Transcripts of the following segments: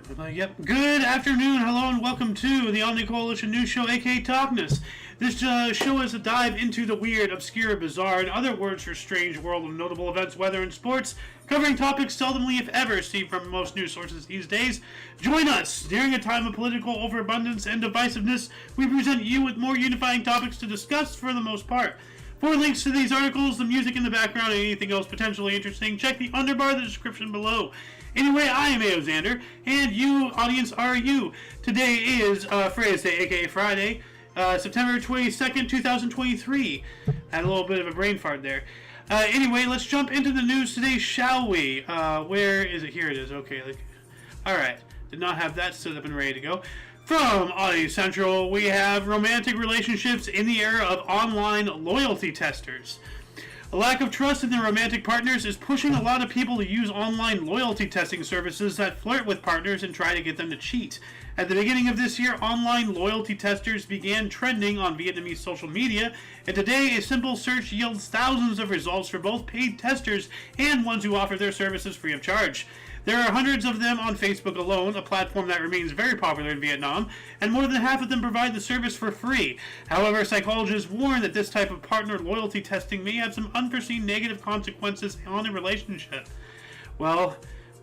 Yep. Good afternoon, hello, and welcome to the Omni Coalition News Show, aka TOCNS. This show is a dive into the weird, obscure, bizarre, and other words for strange world of notable events, weather, and sports, covering topics seldomly, if ever, seen from most news sources these days. Join us! During a time of political overabundance and divisiveness, we present you with more unifying topics to discuss for the most part. For links to these articles, the music in the background, and anything else potentially interesting, check the underbar of the description below. Anyway, I am Xander, and you, audience, are you. Today is Thursday, aka Friday, September 22nd, 2023. Had a little bit of a brain fart there. Anyway, let's jump into the news today, shall we? Where is it? Here it is. Okay. Alright. Did not have that set up and ready to go. From Omni Central, we have romantic relationships in the era of online loyalty testers. A lack of trust in their romantic partners is pushing a lot of people to use online loyalty testing services that flirt with partners and try to get them to cheat. At the beginning of this year, online loyalty testers began trending on Vietnamese social media, and today a simple search yields thousands of results for both paid testers and ones who offer their services free of charge. There are hundreds of them on Facebook alone, a platform that remains very popular in Vietnam, and more than half of them provide the service for free. However, psychologists warn that this type of partner loyalty testing may have some unforeseen negative consequences on a relationship. Well,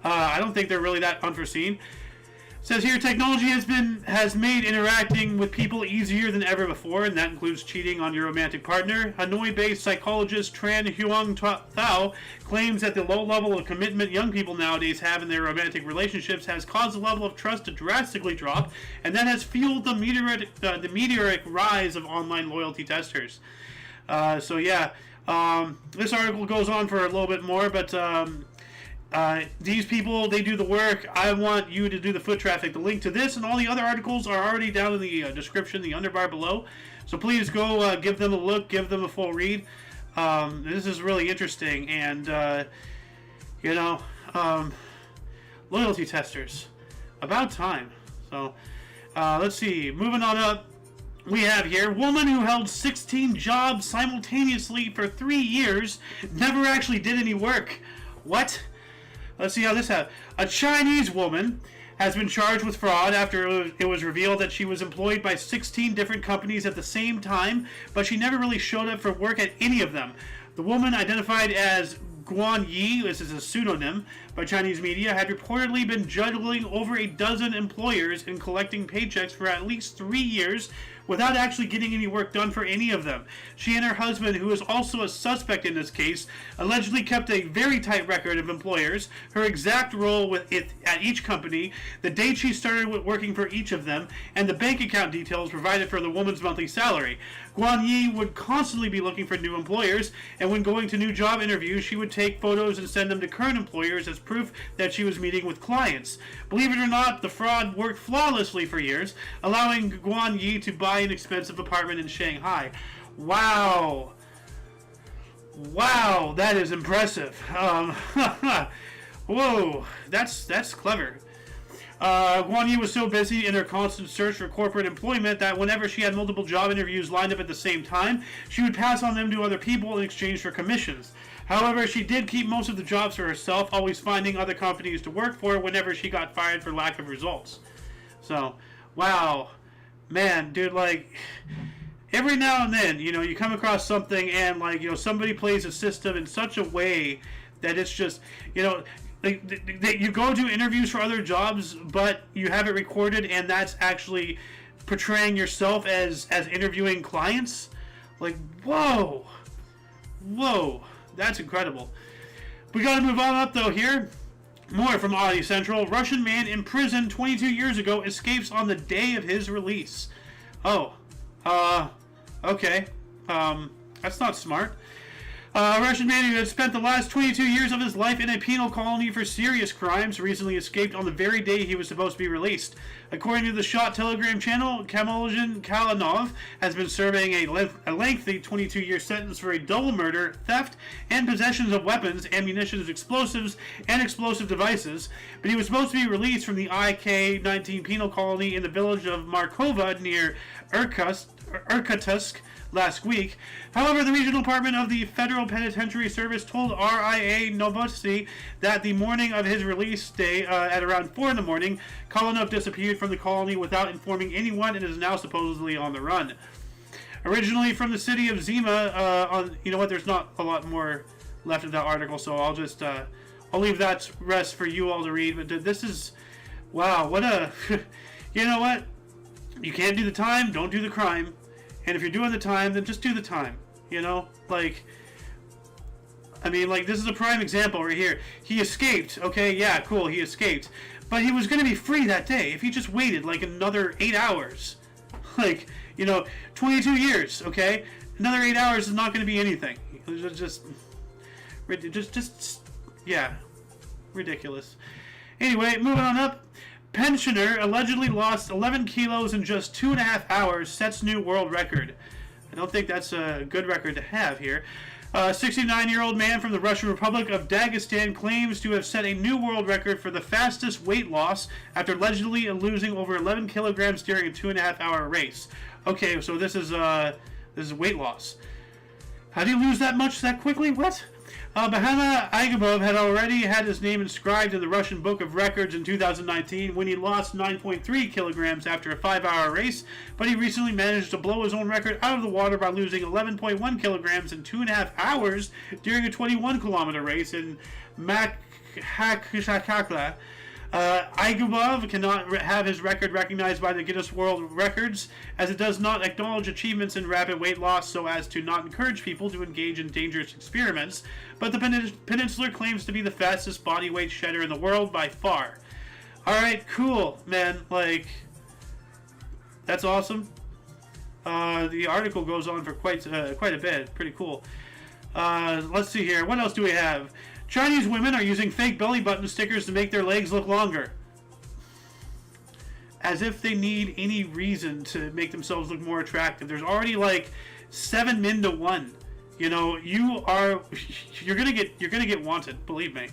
I don't think they're really that unforeseen. It says here, technology has made interacting with people easier than ever before, and that includes cheating on your romantic partner. Hanoi-based psychologist Tran Huang Thao claims that the low level of commitment young people nowadays have in their romantic relationships has caused the level of trust to drastically drop, and that has fueled the meteoric rise of online loyalty testers. This article goes on for a little bit more, but these people, they do the work. I want you to do the foot traffic. The link to this and all the other articles are already down in the description, the underbar below. So please go give them a look, give them a full read. This is really interesting. And, loyalty testers. About time. So, let's see. Moving on up. We have here, woman who held 16 jobs simultaneously for 3 years never actually did any work. What? Let's see how this happened. A Chinese woman has been charged with fraud after it was revealed that she was employed by 16 different companies at the same time, but she never really showed up for work at any of them. The woman, identified as Guan Yi, this is a pseudonym by Chinese media, had reportedly been juggling over a dozen employers and collecting paychecks for at least 3 years without actually getting any work done for any of them. She and her husband, who is also a suspect in this case, allegedly kept a very tight record of employers, her exact role at each company, the date she started working for each of them, and the bank account details provided for the woman's monthly salary. Guan Yi would constantly be looking for new employers, and when going to new job interviews, she would take photos and send them to current employers as proof that she was meeting with clients. Believe it or not, the fraud worked flawlessly for years, allowing Guan Yi to buy an expensive apartment in Shanghai. Wow, that is impressive. Whoa, that's clever. Guan Yi was so busy in her constant search for corporate employment that whenever she had multiple job interviews lined up at the same time, she would pass on them to other people in exchange for commissions. However, she did keep most of the jobs for herself, always finding other companies to work for whenever she got fired for lack of results. So, wow. Man, dude, every now and then, you come across something and, somebody plays a system in such a way that it's just, you go do interviews for other jobs, but you have it recorded, and that's actually portraying yourself as interviewing clients. Whoa, that's incredible. We gotta move on up, though, here. More from Omni Central. Russian man imprisoned 22 years ago escapes on the day of his release. Okay. That's not smart. A Russian man who had spent the last 22 years of his life in a penal colony for serious crimes recently escaped on the very day he was supposed to be released. According to the Shot Telegram channel, Kamoljan Kalanov has been serving a lengthy 22-year sentence for a double murder, theft, and possessions of weapons, ammunition, explosives, and explosive devices, but he was supposed to be released from the IK-19 penal colony in the village of Markova near Irkutsk, Irkutsk last week. However, the regional department of the Federal Penitentiary Service told RIA Novosti that the morning of his release day, at around 4 in the morning, Kolonov disappeared from the colony without informing anyone and is now supposedly on the run. Originally from the city of Zima, you know what? There's not a lot more left of that article, so I'll just I'll leave that rest for you all to read. But this is, wow, what a, you know what? You can't do the time, don't do the crime. And if you're doing the time, then just do the time. You know? Like, I mean, like, this is a prime example right here. He escaped, okay? Yeah, cool, he escaped. But he was going to be free that day if he just waited, like, another 8 hours. Like, you know, 22 years, okay? Another 8 hours is not going to be anything. Just, yeah, ridiculous. Anyway, moving on up. Pensioner allegedly lost 11 kilos in just 2.5 hours, sets new world record. I don't think that's a good record to have here. A 69-year-old man from the Russian Republic of Dagestan claims to have set a new world record for the fastest weight loss after allegedly losing over 11 kilograms during a 2.5-hour race. Okay, so this is weight loss. How do you lose that much that quickly? What? Bahama Aigubov had already had his name inscribed in the Russian Book of Records in 2019 when he lost 9.3 kilograms after a 5-hour race, but he recently managed to blow his own record out of the water by losing 11.1 kilograms in 2.5 hours during a 21-kilometer race in Makhachkala. Aigubov cannot have his record recognized by the Guinness World Records, as it does not acknowledge achievements in rapid weight loss so as to not encourage people to engage in dangerous experiments, but the peninsular claims to be the fastest body weight shedder in the world by far. Alright, cool, man, like, that's awesome. The article goes on for quite a bit, pretty cool. Let's see here, what else do we have? Chinese women are using fake belly button stickers to make their legs look longer. As if they need any reason to make themselves look more attractive. There's already like 7 men to 1. You know, you're gonna get wanted, believe me.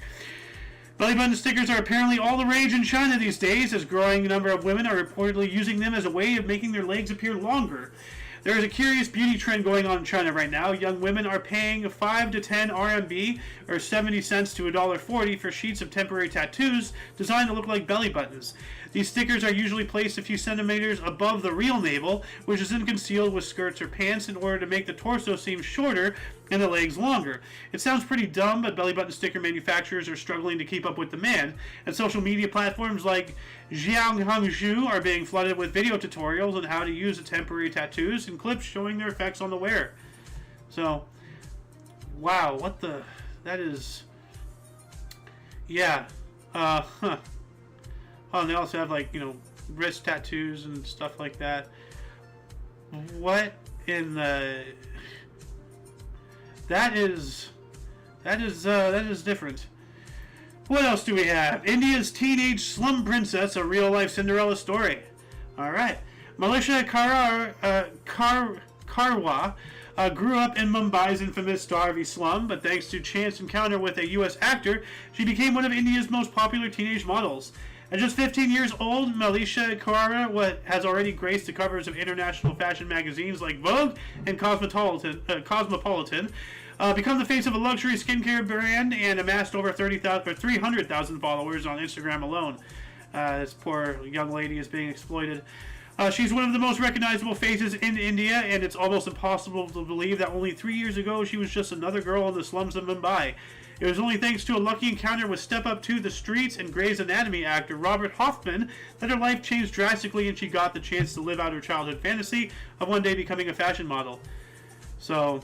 Belly button stickers are apparently all the rage in China these days, as a growing number of women are reportedly using them as a way of making their legs appear longer. There is a curious beauty trend going on in China right now. Young women are paying 5 to 10 RMB, or 70 cents to $1.40 for sheets of temporary tattoos designed to look like belly buttons. These stickers are usually placed a few centimeters above the real navel, which is then concealed with skirts or pants in order to make the torso seem shorter and the legs longer. It sounds pretty dumb, but belly button sticker manufacturers are struggling to keep up with demand, and social media platforms like Jianghangzhu are being flooded with video tutorials on how to use the temporary tattoos and clips showing their effects on the wearer. So, wow, that is, yeah, Oh, and they also have, like, you know, wrist tattoos and stuff like that. What in the... That is different. What else do we have? India's teenage slum princess, a real-life Cinderella story. Alright. Malisha Karwa grew up in Mumbai's infamous Dharavi slum, but thanks to chance encounter with a U.S. actor, she became one of India's most popular teenage models. At just 15 years old, Malisha Karwa has already graced the covers of international fashion magazines like Vogue and Cosmopolitan, become the face of a luxury skincare brand, and amassed over 300,000 followers on Instagram alone. This poor young lady is being exploited. She's one of the most recognizable faces in India, and it's almost impossible to believe that only 3 years ago she was just another girl in the slums of Mumbai. It was only thanks to a lucky encounter with Step Up to the Streets and Grey's Anatomy actor Robert Hoffman that her life changed drastically and she got the chance to live out her childhood fantasy of one day becoming a fashion model. So,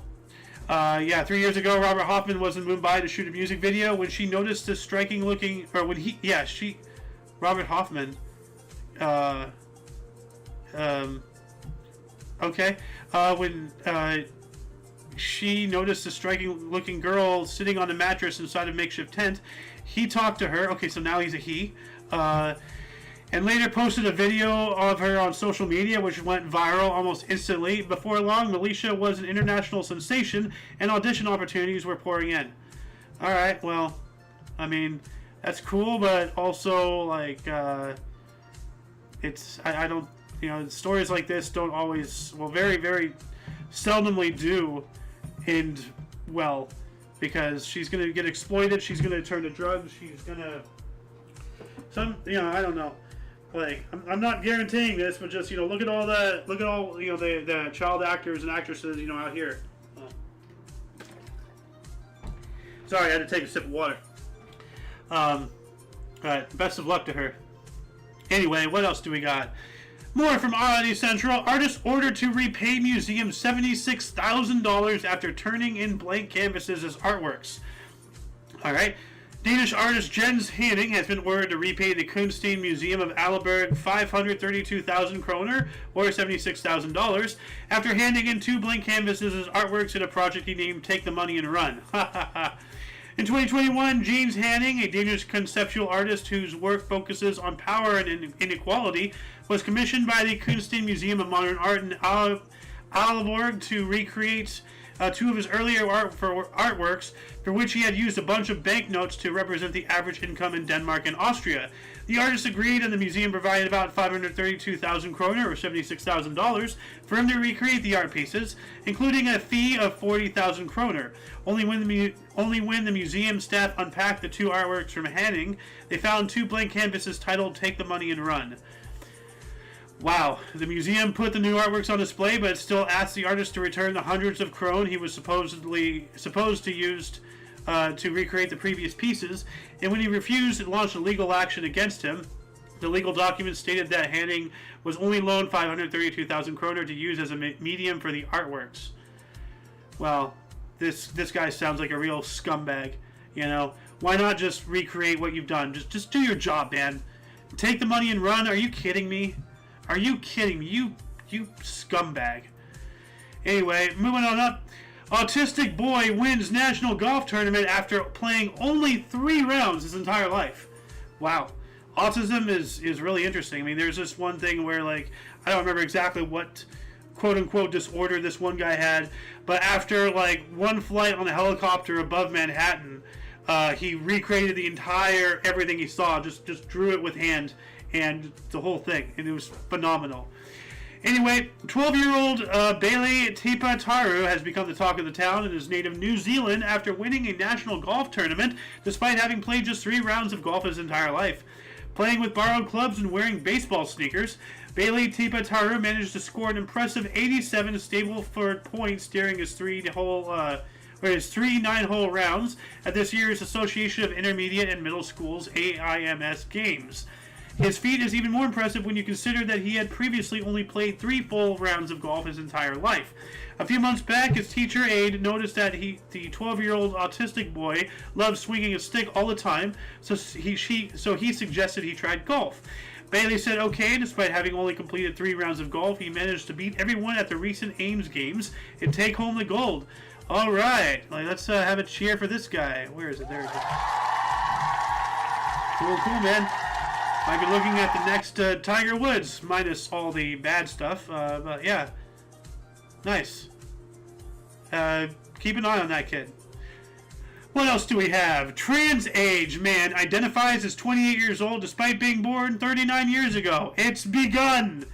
3 years ago, Robert Hoffman was in Mumbai to shoot a music video when she noticed this striking looking, Robert Hoffman, when she noticed a striking-looking girl sitting on a mattress inside a makeshift tent. He talked to her. Okay, so now he's a he. And later posted a video of her on social media, which went viral almost instantly. Before long, Malisha was an international sensation, and audition opportunities were pouring in. Alright, well, I mean, that's cool, but also, like, I don't stories like this don't always, well, very, very seldomly do end well, because she's going to get exploited, she's going to turn to drugs, she's going to, I don't know. Like, I'm not guaranteeing this, but just, look at all the child actors and actresses, out here. Sorry, I had to take a sip of water. Alright, best of luck to her. Anyway, what else do we got? More from Oddity Central. Artist ordered to repay museum $76,000 after turning in blank canvases as artworks. Alright. Danish artist Jens Hanning has been ordered to repay the Kunststein Museum of Aalborg 532,000 kroner, or $76,000, after handing in 2 blank canvases as artworks in a project he named Take the Money and Run. In 2021, Jens Hanning, a Danish conceptual artist whose work focuses on power and inequality, was commissioned by the Kunststein Museum of Modern Art in Aalborg to recreate 2 of his earlier artworks, for which he had used a bunch of banknotes to represent the average income in Denmark and Austria. The artist agreed, and the museum provided about 532,000 kroner, or $76,000, for him to recreate the art pieces, including a fee of 40,000 kroner. Only when the museum staff unpacked the 2 artworks from Hanning, they found 2 blank canvases titled "Take the Money and Run." Wow, the museum put the new artworks on display, but still asked the artist to return the hundreds of krone he was supposed to use to recreate the previous pieces, and when he refused, it launched a legal action against him. The legal documents stated that Hanning was only loaned 532,000 kroner to use as a medium for the artworks. Well, this guy sounds like a real scumbag. Why not just recreate what you've done? Just do your job, man. Take the money and run. Are you kidding me? Are you kidding me? You scumbag. Anyway, moving on up. Autistic boy wins national golf tournament after playing only 3 rounds his entire life. Wow. Autism is really interesting. I mean, there's this one thing where, like, I don't remember exactly what quote-unquote disorder this one guy had, but after, like, one flight on a helicopter above Manhattan, he recreated the entire everything he saw, just drew it with hand, and the whole thing, and it was phenomenal. Anyway, 12-year-old Bailey Tipataru has become the talk of the town in his native New Zealand after winning a national golf tournament despite having played just 3 rounds of golf his entire life. Playing with borrowed clubs and wearing baseball sneakers, Bailey Tipataru managed to score an impressive 87 Stableford points during his 3 9-hole rounds at this year's Association of Intermediate and Middle Schools AIMS Games. His feat is even more impressive when you consider that he had previously only played 3 full rounds of golf his entire life. A few months back, his teacher aide noticed that the 12-year-old autistic boy loved swinging a stick all the time, so he suggested he tried golf. Bailey said okay. Despite having only completed 3 rounds of golf, he managed to beat everyone at the recent Ames Games and take home the gold. All right, let's have a cheer for this guy. Where is it? There it is. Cool, man. Might be looking at the next Tiger Woods, minus all the bad stuff. But yeah, nice. Keep an eye on that kid. What else do we have? Trans age man identifies as 28 years old despite being born 39 years ago. It's begun.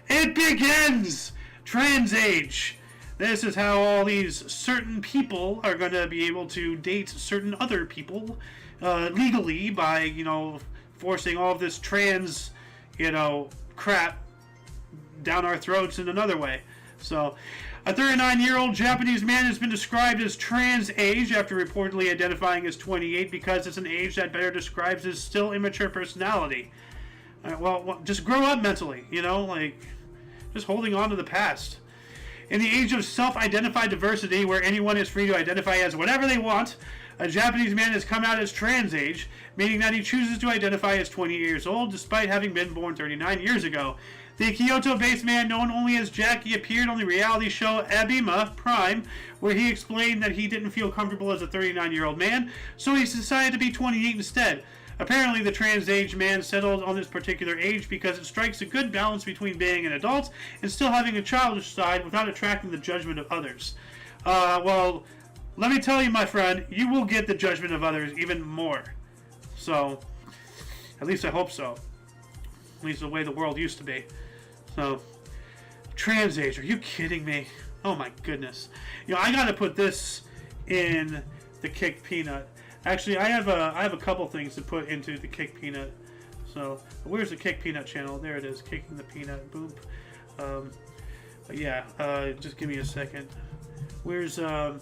It begins. Trans age. This is how all these certain people are going to be able to date certain other people legally by, forcing all of this trans, crap down our throats in another way. So, a 39-year-old Japanese man has been described as trans age after reportedly identifying as 28 because it's an age that better describes his still immature personality. Well, just grow up mentally, just holding on to the past. In the age of self-identified diversity, where anyone is free to identify as whatever they want, a Japanese man has come out as trans age, meaning that he chooses to identify as 28 years old despite having been born 39 years ago. The Kyoto-based man known only as Jackie appeared on the reality show Abima Prime, where he explained that he didn't feel comfortable as a 39-year-old man, so he decided to be 28 instead. Apparently, the trans-age man settled on this particular age because it strikes a good balance between being an adult and still having a childish side without attracting the judgment of others. Well, let me tell you, my friend, you will get the judgment of others even more. So, at least I hope so. At least the way the world used to be. So, trans age. Are you kidding me? Oh my goodness. You know, I gotta put this in the Kick Peanut. Actually, I have a couple things to put into the Kick Peanut. So, where's the Kick Peanut channel? There it is, Kicking the Peanut. Boom. But yeah, just give me a second. Where's that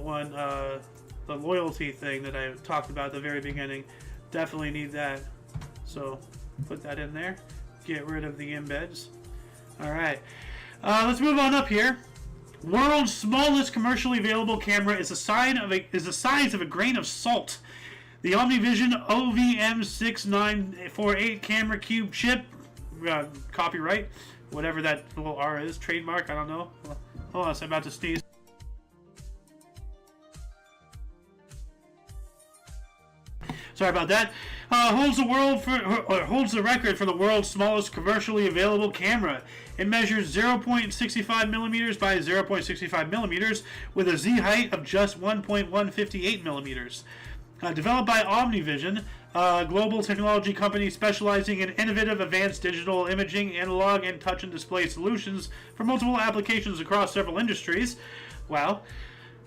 one? The loyalty thing that I talked about at the very beginning. Definitely need that. So, put that in there. Get rid of the embeds. All right. Let's move on up here. World's smallest commercially available camera is the size of a grain of salt. The OmniVision OVM6948 camera cube chip, copyright, whatever that little R is, trademark, I don't know. Hold on, I'm about to sneeze. Sorry about that. Holds the record for the world's smallest commercially available camera. It measures 0.65 millimeters by 0.65 millimeters with a Z height of just 1.158 millimeters. Developed by OmniVision, a global technology company specializing in innovative advanced digital imaging, analog, and touch and display solutions for multiple applications across several industries. Wow.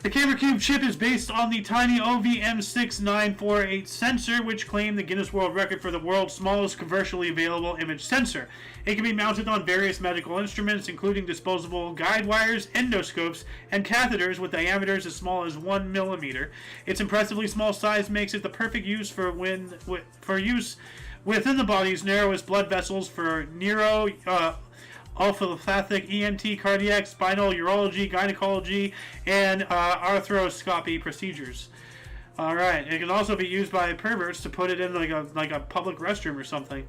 The camera cube chip is based on the tiny OVM6948 sensor, which claimed the Guinness World Record for the world's smallest commercially available image sensor. It can be mounted on various medical instruments, including disposable guide wires, endoscopes, and catheters with diameters as small as 1 millimeter. Its impressively small size makes it the perfect use for use within the body's narrowest blood vessels for orthopathic, ENT, cardiac, spinal, urology, gynecology, and arthroscopy procedures. All right, it can also be used by perverts to put it in like a public restroom or something.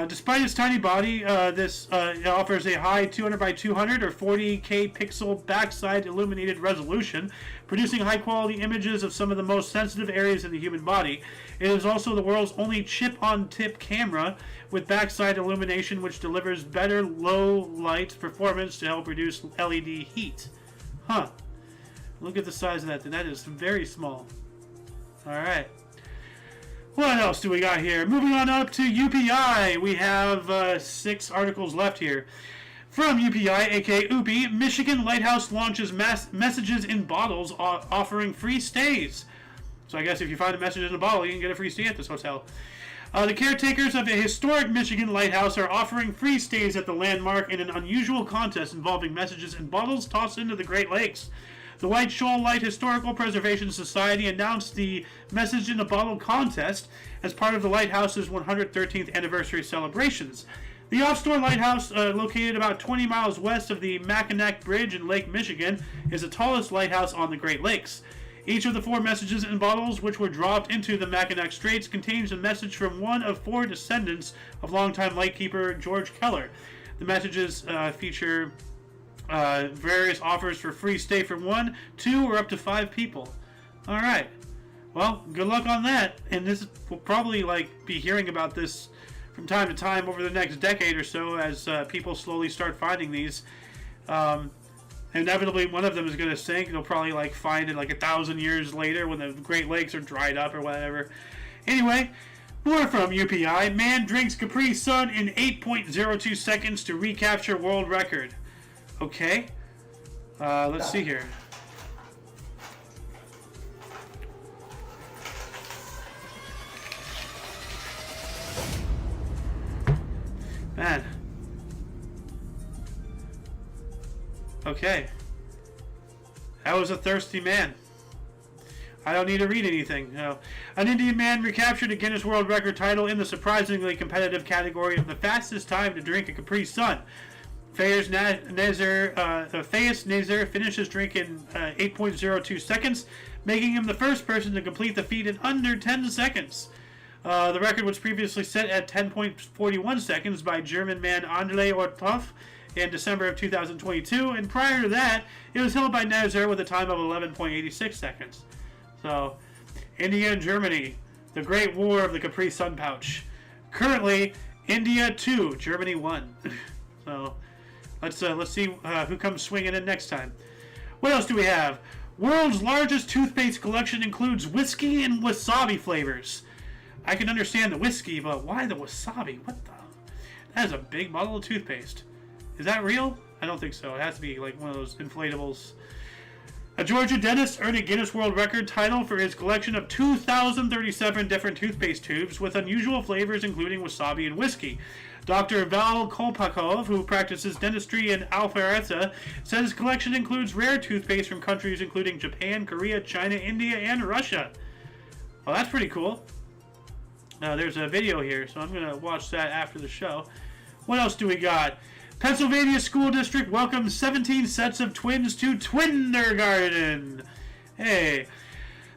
Despite its tiny body, this it offers a high 200 by 200 or 40K pixel backside illuminated resolution, producing high-quality images of some of the most sensitive areas in the human body. It is also the world's only chip-on-tip camera with backside illumination, which delivers better low-light performance to help reduce LED heat. Huh. Look at the size of that. That is very small. All right. What else do we got here? Moving on up to UPI. We have 6 articles left here. From UPI, aka UPI, Michigan Lighthouse launches messages in bottles offering free stays. So I guess if you find a message in a bottle, you can get a free stay at this hotel. The caretakers of a historic Michigan lighthouse are offering free stays at the landmark in an unusual contest involving messages in bottles tossed into the Great Lakes. The White Shoal Light Historical Preservation Society announced the Message in a Bottle contest as part of the lighthouse's 113th anniversary celebrations. The offshore lighthouse, located about 20 miles west of the Mackinac Bridge in Lake Michigan, is the tallest lighthouse on the Great Lakes. Each of the 4 messages in bottles, which were dropped into the Mackinac Straits, contains a message from one of 4 descendants of longtime lightkeeper George Keller. The messages feature various offers for free stay for 1, 2, or up to 5 people. All right. Well, good luck on that. And we'll probably be hearing about this from time to time over the next decade or so as people slowly start finding these. Inevitably, one of them is going to sink. They'll probably find it 1,000 years later when the Great Lakes are dried up or whatever. Anyway, more from UPI. Man drinks Capri Sun in 8.02 seconds to recapture world record. Okay. Let's see here. Man. Okay. That was a thirsty man. I don't need to read anything. No. An Indian man recaptured a Guinness World Record title in the surprisingly competitive category of the fastest time to drink a Capri Sun. Fayez Nazir finished his drink in 8.02 seconds, making him the first person to complete the feat in under 10 seconds. The record was previously set at 10.41 seconds by German man André Orthoff in December of 2022, and prior to that, it was held by Nazir with a time of 11.86 seconds. So, India and Germany, the Great War of the Capri Sun Pouch. Currently, India 2, Germany 1. So, let's see who comes swinging in next time. What else do we have? World's largest toothpaste collection includes whiskey and wasabi flavors. I can understand the whiskey, but why the wasabi? What the? That is a big bottle of toothpaste. Is that real? I don't think so. It has to be like one of those inflatables. A Georgia dentist earned a Guinness World Record title for his collection of 2,037 different toothpaste tubes with unusual flavors including wasabi and whiskey. Dr. Val Kolpakov, who practices dentistry in Alpharetta, said his collection includes rare toothpaste from countries including Japan, Korea, China, India, and Russia. Well, that's pretty cool. There's a video here, so I'm going to watch that after the show. What else do we got? Pennsylvania School District welcomes 17 sets of twins to Twindergarden. Hey.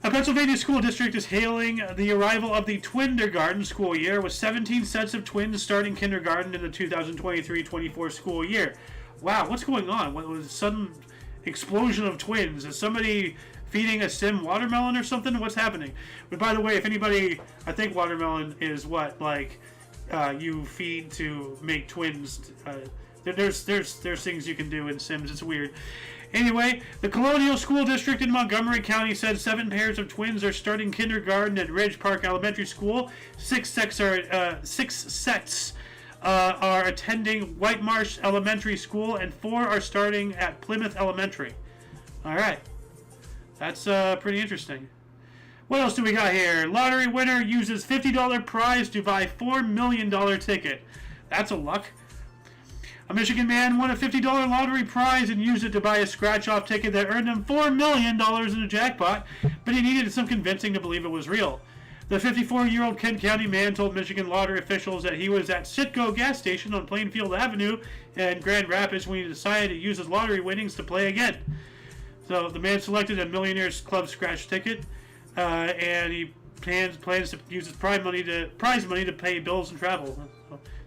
A Pennsylvania school district is hailing the arrival of the Twindergarden school year with 17 sets of twins starting kindergarten in the 2023-24 school year. Wow, what's going on? What was a sudden explosion of twins? Is somebody feeding a sim watermelon or something? What's happening? But by the way, if anybody, I think watermelon is what, like, you feed to make twins. There's things you can do in Sims. It's weird. Anyway, the Colonial School District in Montgomery County said 7 pairs of twins are starting kindergarten at Ridge Park Elementary School. 6 sets are attending White Marsh Elementary School, and 4 are starting at Plymouth Elementary. All right, that's pretty interesting. What else do we got here? Lottery winner uses $50 prize to buy $4 million ticket. That's a luck. A Michigan man won a $50 lottery prize and used it to buy a scratch-off ticket that earned him $4 million in a jackpot, but he needed some convincing to believe it was real. The 54-year-old Kent County man told Michigan lottery officials that he was at Citgo gas station on Plainfield Avenue in Grand Rapids when he decided to use his lottery winnings to play again. So the man selected a Millionaires Club scratch ticket, and he plans to use his prize money to pay bills and travel.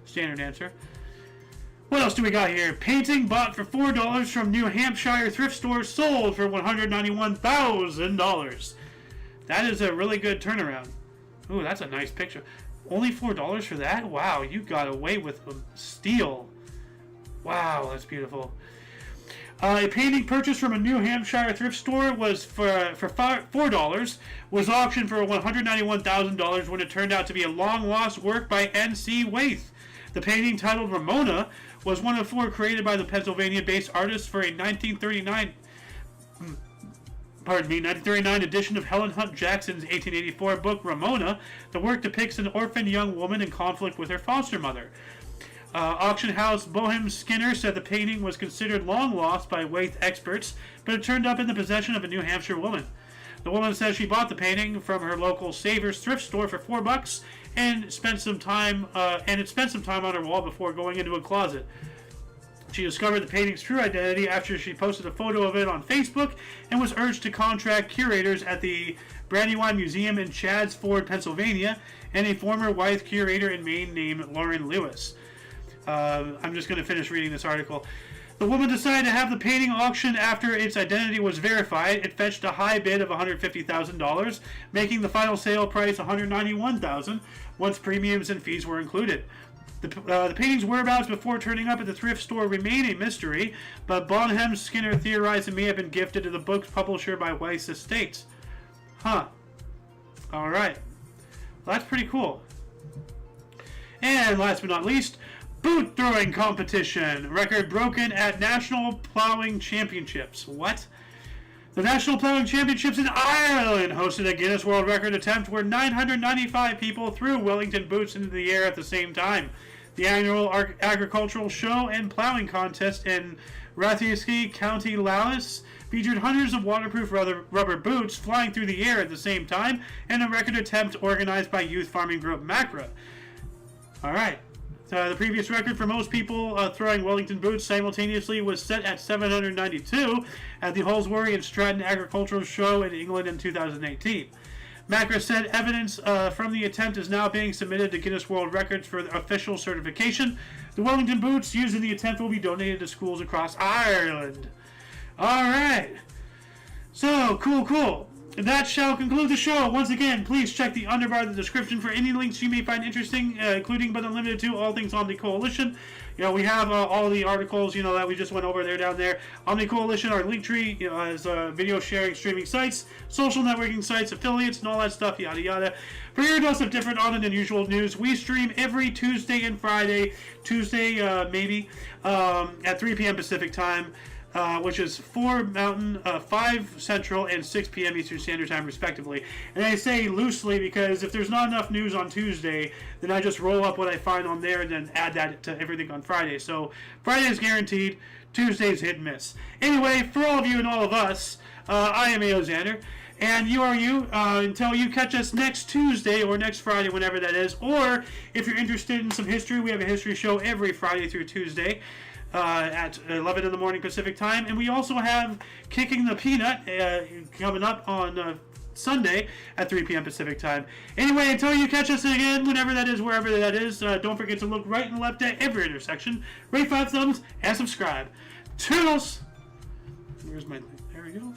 Standard answer. What else do we got here? Painting bought for $4 from New Hampshire thrift store sold for $191,000. That is a really good turnaround. Ooh, that's a nice picture. Only $4 for that? Wow, you got away with a steal. Wow, that's beautiful. A painting purchased from a New Hampshire thrift store was for $4, was auctioned for $191,000 when it turned out to be a long-lost work by N.C. Waith. The painting, titled Ramona, was one of 4 created by the Pennsylvania-based artist for a 1939 edition of Helen Hunt Jackson's 1884 book Ramona. The work depicts an orphaned young woman in conflict with her foster mother. Auction house Bohem Skinner said the painting was considered long lost by Waith experts, but it turned up in the possession of a New Hampshire woman. The woman says she bought the painting from her local Savers thrift store for $4 and spent some time on her wall before going into a closet. She discovered the painting's true identity after she posted a photo of it on Facebook and was urged to contact curators at the Brandywine Museum in Chadds Ford, Pennsylvania, and a former Wythe curator in Maine named Lauren Lewis. I'm just going to finish reading this article. The woman decided to have the painting auctioned after its identity was verified. It fetched a high bid of $150,000, making the final sale price $191,000 once premiums and fees were included. The painting's whereabouts before turning up at the thrift store remain a mystery, but Bonham Skinner theorized it may have been gifted to the book's publisher by Weiss Estates. Huh. Alright. Well, that's pretty cool. And last but not least, boot throwing competition. Record broken at National Plowing Championships. What? The National Plowing Championships in Ireland hosted a Guinness World Record attempt where 995 people threw Wellington boots into the air at the same time. The annual agricultural show and plowing contest in Rathysky, County Louth, featured hundreds of waterproof rubber boots flying through the air at the same time, and a record attempt organized by youth farming group Macra. Alright. The previous record for most people throwing Wellington boots simultaneously was set at 792 at the Holsworthy and Stratton Agricultural Show in England in 2018. Macra said evidence from the attempt is now being submitted to Guinness World Records for official certification. The Wellington boots used in the attempt will be donated to schools across Ireland. Alright. So, cool. That shall conclude the show. Once again, please check the underbar of the description for any links you may find interesting, including but not limited to all things Omni Coalition. We have all the articles, that we just went over there down there. Omni Coalition, our link tree, has video sharing, streaming sites, social networking sites, affiliates, and all that stuff, yada yada. For your dose of different on than usual news, we stream every Tuesday and Friday. Tuesday, maybe, at 3 p.m. Pacific time. Which is 4 Mountain, 5 Central, and 6 p.m. Eastern Standard Time, respectively. And I say loosely because if there's not enough news on Tuesday, then I just roll up what I find on there and then add that to everything on Friday. So Friday is guaranteed, Tuesday's hit and miss. Anyway, for all of you and all of us, I am A.O. Xander. And you are you, until you catch us next Tuesday or next Friday, whenever that is. Or, if you're interested in some history, we have a history show every Friday through Tuesday. At 11 in the morning Pacific time, and we also have Kicking the Peanut coming up on Sunday at 3 p.m. Pacific time. Anyway, until you catch us again, whenever that is, wherever that is, don't forget to look right and left at every intersection, rate 5 thumbs, and subscribe. Toodles! Where's my link? There we go.